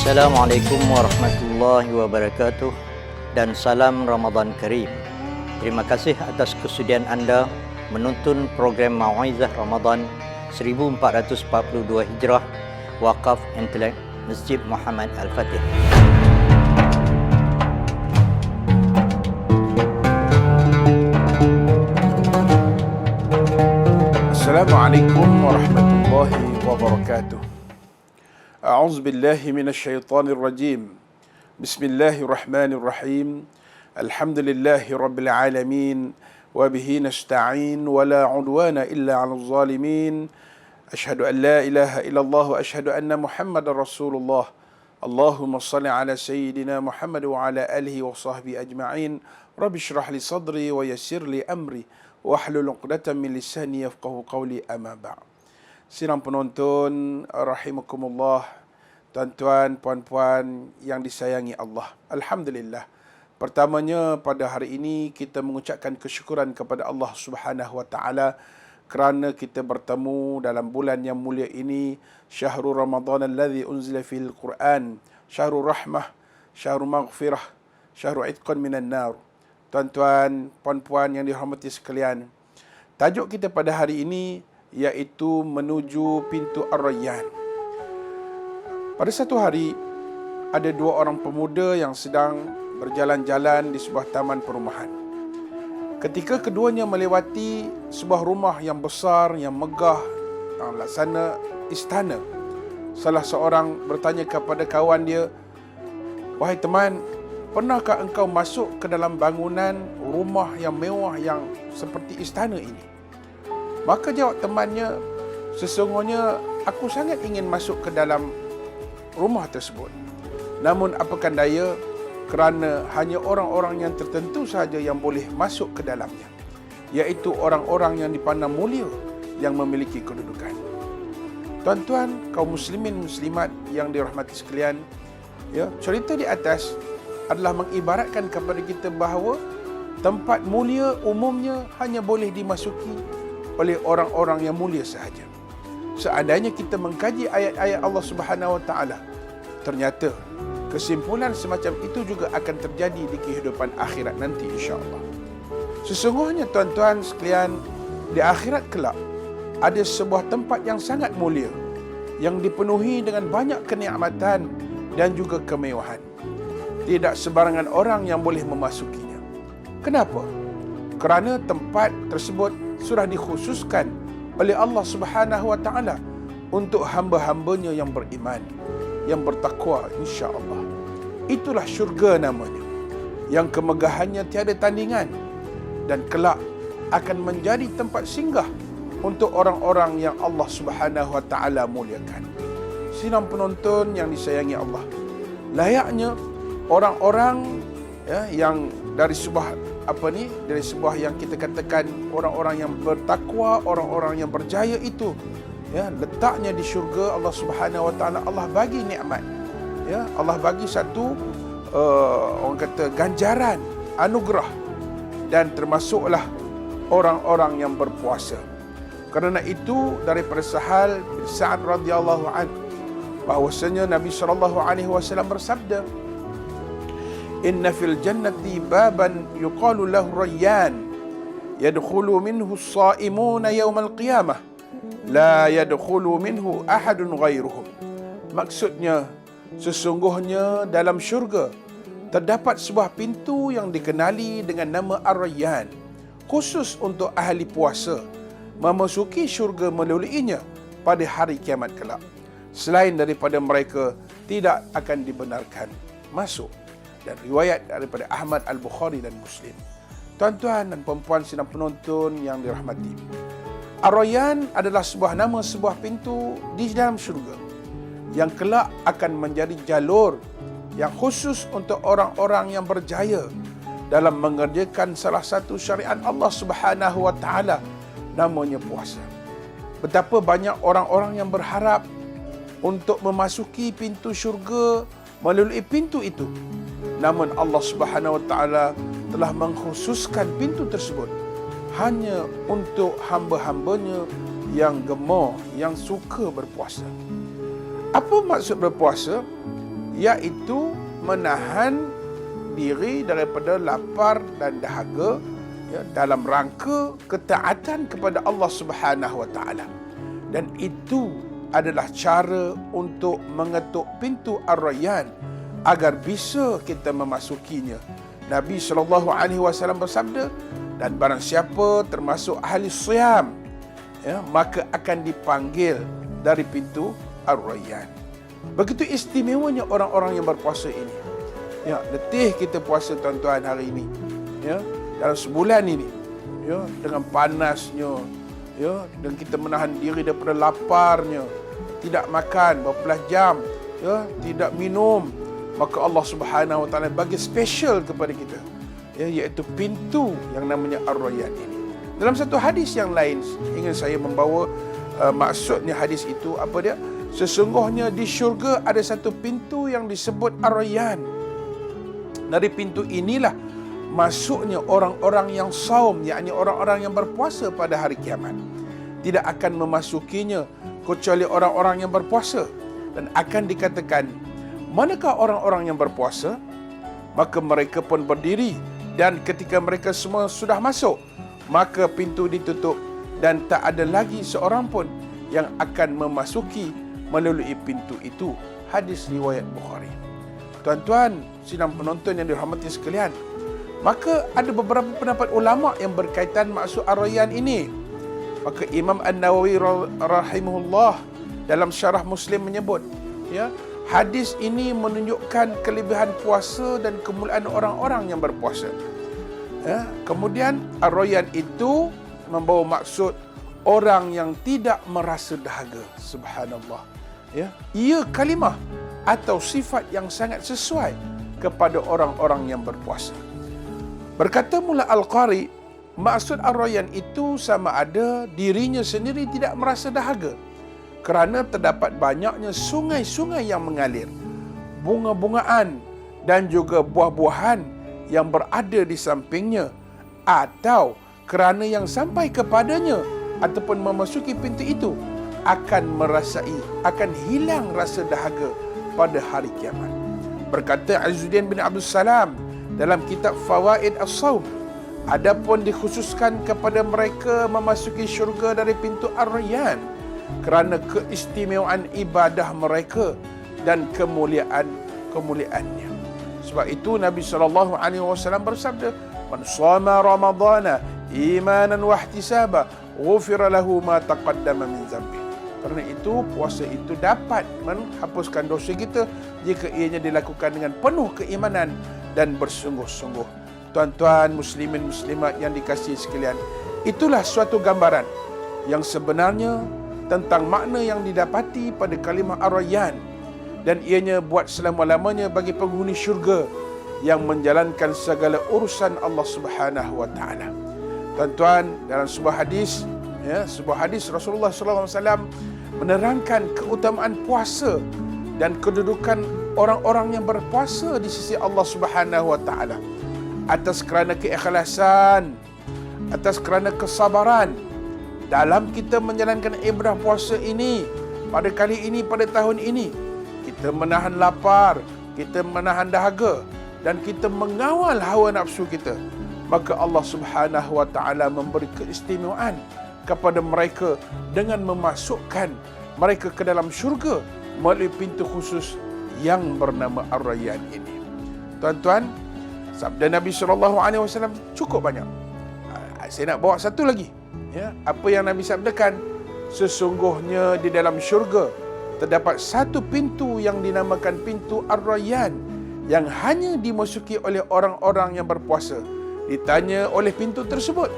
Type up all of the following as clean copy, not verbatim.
Assalamualaikum warahmatullahi wabarakatuh dan salam Ramadan Karim. Terima kasih atas kesudian anda menonton program Mau'izah Ramadan 1442 Hijrah Waqaf Intelek Masjid Muhammad Al-Fatih. Assalamualaikum warahmatullahi wabarakatuh. A'udzu billahi minasyaitonir rajim. Bismillahirrahmanirrahim. Alhamdulillahi rabbil alamin wa bihi nasta'in wa la 'udwana illa 'alal zalimin. Asyhadu an la ilaha illallah wa asyhadu anna Muhammadar Rasulullah. Allahumma shalli ala sayyidina Muhammad wa ala alihi wa sahbihi ajma'in. Rabbi shrah li sadri wa yassir li amri wahlul 'uqdatam min lisani yafqahu qawli, amma ba'd. Sidang penonton rahimakumullah, tuan-tuan, puan-puan yang disayangi Allah. Alhamdulillah. Pertamanya pada hari ini kita mengucapkan kesyukuran kepada Allah Subhanahu wa taala kerana kita bertemu dalam bulan yang mulia ini, syahrul Ramadan alladzi unzila fil Quran, syahrul rahmah, syahrul maghfirah, syahrul itqan minan nar. Tuan-tuan, puan-puan yang dirahmati sekalian, tajuk kita pada hari ini iaitu menuju pintu Ar-Rayyan. Pada satu hari, ada dua orang pemuda yang sedang berjalan-jalan di sebuah taman perumahan. Ketika keduanya melewati sebuah rumah yang besar, yang megah, laksana istana, salah seorang bertanya kepada kawan dia, "Wahai teman, pernahkah engkau masuk ke dalam bangunan rumah yang mewah yang seperti istana ini?" Maka jawab temannya, "Sesungguhnya aku sangat ingin masuk ke dalam rumah tersebut. Namun apakan daya, kerana hanya orang-orang yang tertentu sahaja yang boleh masuk ke dalamnya, iaitu orang-orang yang dipandang mulia, yang memiliki kedudukan." Tuan-tuan, kaum muslimin muslimat yang dirahmati sekalian, cerita di atas adalah mengibaratkan kepada kita bahawa tempat mulia umumnya hanya boleh dimasuki oleh orang-orang yang mulia sahaja. Seandainya kita mengkaji ayat-ayat Allah Subhanahu wa taala, ternyata kesimpulan semacam itu juga akan terjadi di kehidupan akhirat nanti, insya-Allah. Sesungguhnya tuan-tuan sekalian, di akhirat kelak ada sebuah tempat yang sangat mulia, yang dipenuhi dengan banyak kenikmatan dan juga kemewahan. Tidak sebarangan orang yang boleh memasukinya. Kenapa? Kerana tempat tersebut sudah dikhususkan oleh Allah Subhanahu wa taala untuk hamba-hambanya yang beriman, yang bertakwa, insya-Allah. Itulah syurga namanya, yang kemegahannya tiada tandingan dan kelak akan menjadi tempat singgah untuk orang-orang yang Allah Subhanahu wa taala muliakan. Sidang penonton yang disayangi Allah, layaknya orang-orang yang dari sebuah yang kita katakan orang-orang yang bertakwa, orang-orang yang berjaya itu, letaknya di syurga Allah Subhanahu wa taala. Allah bagi nikmat, Allah bagi satu orang kata ganjaran, anugerah, dan termasuklah orang-orang yang berpuasa. Kerana itu daripada Sahal bin Sa'ad radhiyallahu anhu bahwasanya Nabi sallallahu alaihi wasallam bersabda, "Inna fil jannati baban yuqalu lahu Rayyan, yadkhulu minhu as-sha'imuna yawm al-qiyamah, la yadkhulu minhu ahadun ghairuhum." Maksudnya, sesungguhnya dalam syurga terdapat sebuah pintu yang dikenali dengan nama Ar-Rayyan, khusus untuk ahli puasa memasuki syurga melaluinya pada hari kiamat kelak. Selain daripada mereka tidak akan dibenarkan masuk. Dan riwayat daripada Ahmad, Al-Bukhari dan Muslim. Tuan-tuan dan puan-puan sidang penonton yang dirahmati, Ar-Rayyan adalah sebuah nama sebuah pintu di dalam syurga yang kelak akan menjadi jalur yang khusus untuk orang-orang yang berjaya dalam mengerjakan salah satu syariat Allah Subhanahu wa taala, namanya puasa. Betapa banyak orang-orang yang berharap untuk memasuki pintu syurga melalui pintu itu. Namun Allah Subhanahu wa taala telah mengkhususkan pintu tersebut hanya untuk hamba-hambanya yang gemar, yang suka berpuasa. Apa maksud berpuasa? iaitu menahan diri daripada lapar dan dahaga, ya, dalam rangka ketaatan kepada Allah Subhanahu wa taala. Dan itu adalah cara untuk mengetuk pintu Ar-Rayyan agar bisa kita memasukinya. Nabi SAW bersabda, dan barang siapa termasuk ahli siyam, ya, maka akan dipanggil dari pintu Ar-Rayyan. Begitu istimewanya orang-orang yang berpuasa ini. Ya, letih kita puasa tuan-tuan hari ini. Ya, dalam sebulan ini. Ya, dengan panasnya, ya, dan kita menahan diri daripada laparnya, tidak makan berbelas jam, ya, tidak minum, maka Allah Subhanahu wa taala bagi special kepada kita, ya, iaitu pintu yang namanya Ar-Rayyan ini. Dalam satu hadis yang lain ingin saya membawa maksudnya hadis itu apa dia? Sesungguhnya di syurga ada satu pintu yang disebut Ar-Rayyan. Dari pintu inilah masuknya orang-orang yang saum, yakni orang-orang yang berpuasa pada hari kiamat. Tidak akan memasukinya kecuali orang-orang yang berpuasa. Dan akan dikatakan, manakah orang-orang yang berpuasa? Maka mereka pun berdiri, dan ketika mereka semua sudah masuk, maka pintu ditutup dan tak ada lagi seorang pun yang akan memasuki melalui pintu itu. Hadis riwayat Bukhari. Tuan-tuan, sidang penonton yang dirahmati sekalian, maka ada beberapa pendapat ulama yang berkaitan maksud Ar-Rayyan ini. Maka Imam An-Nawawi rahimahullah dalam syarah Muslim menyebut, ya, hadis ini menunjukkan kelebihan puasa dan kemuliaan orang-orang yang berpuasa. Ya, kemudian Ar-Rayyan itu membawa maksud orang yang tidak merasa dahaga. Subhanallah. Ya, ia kalimah atau sifat yang sangat sesuai kepada orang-orang yang berpuasa. Berkata mula Al-Qari, maksud Ar-Rayyan itu sama ada dirinya sendiri tidak merasa dahaga kerana terdapat banyaknya sungai-sungai yang mengalir, bunga-bungaan dan juga buah-buahan yang berada di sampingnya, atau kerana yang sampai kepadanya ataupun memasuki pintu itu akan hilang rasa dahaga pada hari kiamat. Berkata Izzuddin bin Abdul Salam dalam kitab Fawaid As-Saum, adapun dikhususkan kepada mereka memasuki syurga dari pintu Ar-Rayyan kerana keistimewaan ibadah mereka dan kemuliaannya. Sebab itu Nabi SAW bersabda, "Man shama Ramadhana imanan wa ihtisaba, ghufira lahu ma taqaddama min dhanbi." Kerana itu puasa itu dapat menghapuskan dosa kita jika ianya dilakukan dengan penuh keimanan dan bersungguh-sungguh. Tuan-tuan muslimin muslimat yang dikasihi sekalian, itulah suatu gambaran yang sebenarnya tentang makna yang didapati pada kalimah Ar-Rayyan, dan ianya buat selama-lamanya bagi penghuni syurga yang menjalankan segala urusan Allah Subhanahu wa taala. Tuan-tuan, dalam sebuah hadis, Rasulullah SAW menerangkan keutamaan puasa dan kedudukan orang-orang yang berpuasa di sisi Allah Subhanahu wa taala atas kerana keikhlasan, atas kerana kesabaran dalam kita menjalankan ibadah puasa ini. Pada kali ini, pada tahun ini, kita menahan lapar, kita menahan dahaga, dan kita mengawal hawa nafsu kita. Maka Allah Subhanahu wa taala memberi keistimewaan kepada mereka dengan memasukkan mereka ke dalam syurga melalui pintu khusus yang bernama Ar-Rayyan ini. Tuan-tuan, sabda Nabi SAW cukup banyak. Saya nak bawa satu lagi. Ya, apa yang Nabi sabdakan, sesungguhnya di dalam syurga terdapat satu pintu yang dinamakan pintu Ar-Rayyan yang hanya dimasuki oleh orang-orang yang berpuasa. Ditanya oleh pintu tersebut,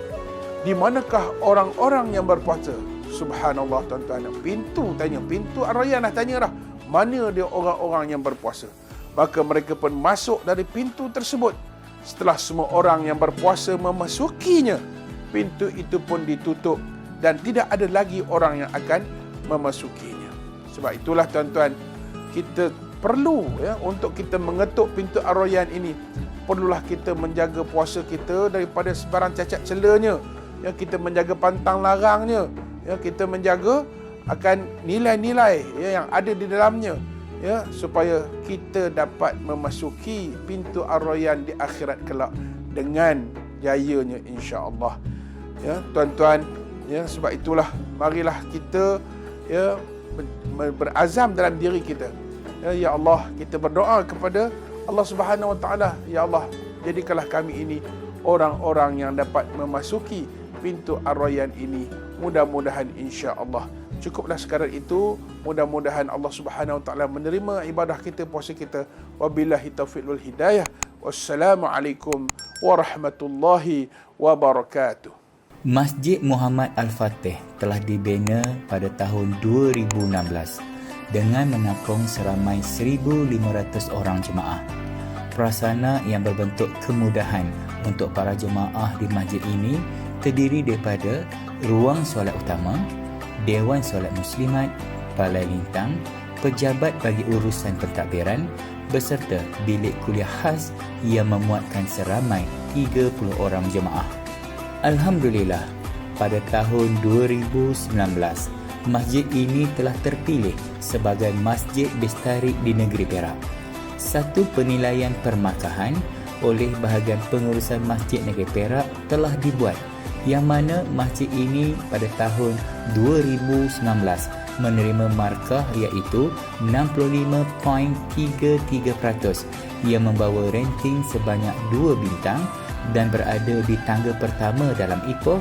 di manakah orang-orang yang berpuasa? Subhanallah tuan-tuan, pintu Ar-Rayyan dah tanya dah, mana dia orang-orang yang berpuasa? Maka mereka pun masuk dari pintu tersebut. Setelah semua orang yang berpuasa memasukinya, pintu itu pun ditutup dan tidak ada lagi orang yang akan memasukinya. Sebab itulah tuan-tuan, kita perlu, ya, untuk kita mengetuk pintu Ar-Rayyan ini, perlulah kita menjaga puasa kita daripada sebarang cacat celanya. Ya, kita menjaga pantang larangnya. Ya, kita menjaga akan nilai-nilai, ya, yang ada di dalamnya. ya, supaya kita dapat memasuki pintu ar-rayyan di akhirat kelak dengan jayanya insya-Allah. Ya, tuan-tuan, ya, sebab itulah marilah kita ya berazam dalam diri kita. Ya Allah, kita berdoa kepada Allah Subhanahu Wa Taala, ya Allah, jadikanlah kami ini orang-orang yang dapat memasuki pintu ar-rayyan ini. Mudah-mudahan insya-Allah. Cukuplah sekadar itu. Mudah-mudahan Allah Subhanahu Wa Taala menerima ibadah kita, puasa kita. Wabillahi taufiq wal hidayah. Wassalamualaikum warahmatullahi wabarakatuh. Masjid Muhammad Al-Fatih telah dibina pada tahun 2016 dengan menampung seramai 1,500 orang jemaah. Prasarana yang berbentuk kemudahan untuk para jemaah di masjid ini terdiri daripada ruang solat utama, Dewan Solat Muslimat, Balai Lintang, pejabat bagi urusan pentadbiran beserta bilik kuliah khas yang memuatkan seramai 30 orang jemaah. Alhamdulillah, pada tahun 2019, masjid ini telah terpilih sebagai Masjid Bestari di Negeri Perak. Satu penilaian permakahan oleh bahagian pengurusan Masjid Negeri Perak telah dibuat, yang mana masjid ini pada tahun 2019 menerima markah iaitu 65.33% yang membawa ranking sebanyak 2 bintang dan berada di tangga pertama dalam Ipoh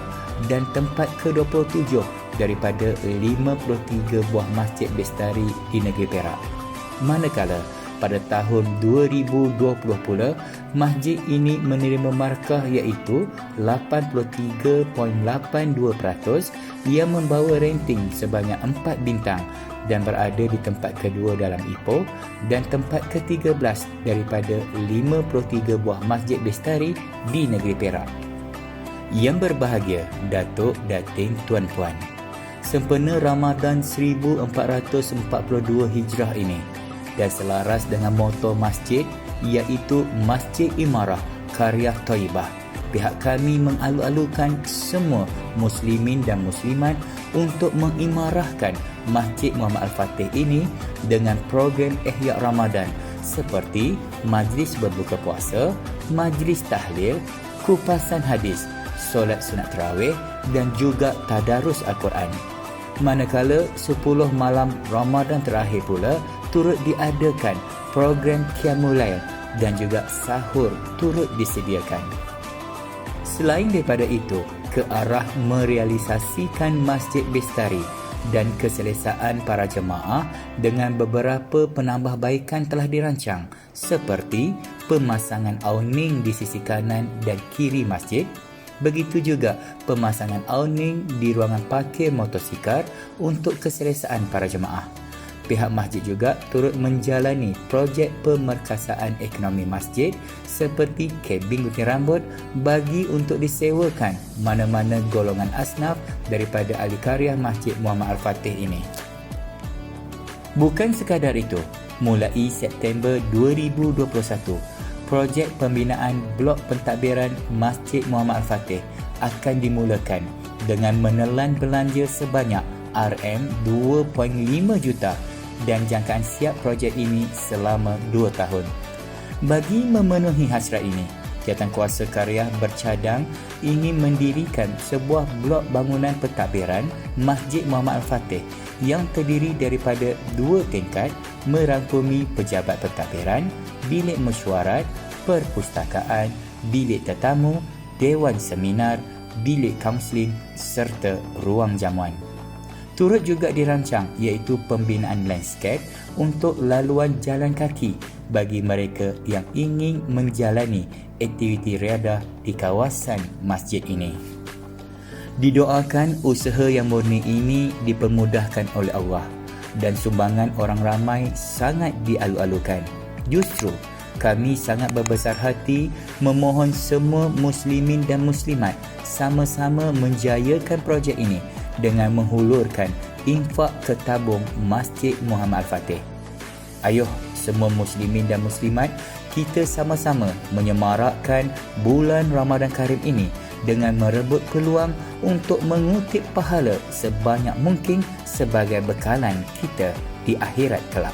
dan tempat ke-27 daripada 53 buah masjid bestari di Negeri Perak. Manakala pada tahun 2020 pula, masjid ini menerima markah iaitu 83.82% yang membawa ranking sebanyak 4 bintang dan berada di tempat kedua dalam Ipoh dan tempat ke-13 daripada 53 buah masjid bestari di Negeri Perak. Yang berbahagia, Datuk, Datin, Tuan-Puan, sempena Ramadan 1442 Hijrah ini dan selaras dengan moto masjid iaitu Masjid Imarah Karya Thayyibah, pihak kami mengalu-alukan semua muslimin dan muslimat untuk mengimarahkan Masjid Muhammad Al-Fatih ini dengan program Ihya Ramadan seperti majlis berbuka puasa, majlis tahlil, kupasan hadis, solat sunat tarawih dan juga tadarus Al-Quran. Manakala 10 malam Ramadan terakhir pula turut diadakan program Qiyamul Lail dan juga sahur turut disediakan. Selain daripada itu, ke arah merealisasikan Masjid Bestari dan keselesaan para jemaah dengan beberapa penambahbaikan telah dirancang seperti pemasangan awning di sisi kanan dan kiri masjid. Begitu juga pemasangan awning di ruangan parkir motosikal untuk keselesaan para jemaah. Pihak masjid juga turut menjalani projek pemerkasaan ekonomi masjid seperti kabin gunting rambut bagi untuk disewakan mana-mana golongan asnaf daripada ahli karya Masjid Muhammad Al-Fatih ini. Bukan sekadar itu, mulai September 2021, projek pembinaan blok pentadbiran Masjid Muhammad Al-Fatih akan dimulakan dengan menelan belanja sebanyak RM2.5 juta dan jangkaan siap projek ini selama 2 tahun. Bagi memenuhi hasrat ini, Jawatankuasa Karya bercadang ingin mendirikan sebuah blok bangunan pentadbiran Masjid Muhammad Al-Fatih yang terdiri daripada 2 tingkat merangkumi pejabat pentadbiran, bilik mesyuarat, perpustakaan, bilik tetamu, dewan seminar, bilik kaunseling serta ruang jamuan. Turut juga dirancang iaitu pembinaan landscape untuk laluan jalan kaki bagi mereka yang ingin menjalani aktiviti riadah di kawasan masjid ini. Didoakan usaha yang murni ini dipermudahkan oleh Allah dan sumbangan orang ramai sangat dialu-alukan. Justru kami sangat berbesar hati memohon semua muslimin dan muslimat sama-sama menjayakan projek ini dengan menghulurkan infak ke tabung Masjid Muhammad Al-Fatih. Ayuh semua muslimin dan muslimat, kita sama-sama menyemarakkan bulan Ramadan Karim ini dengan merebut peluang untuk mengutip pahala sebanyak mungkin sebagai bekalan kita di akhirat kelak.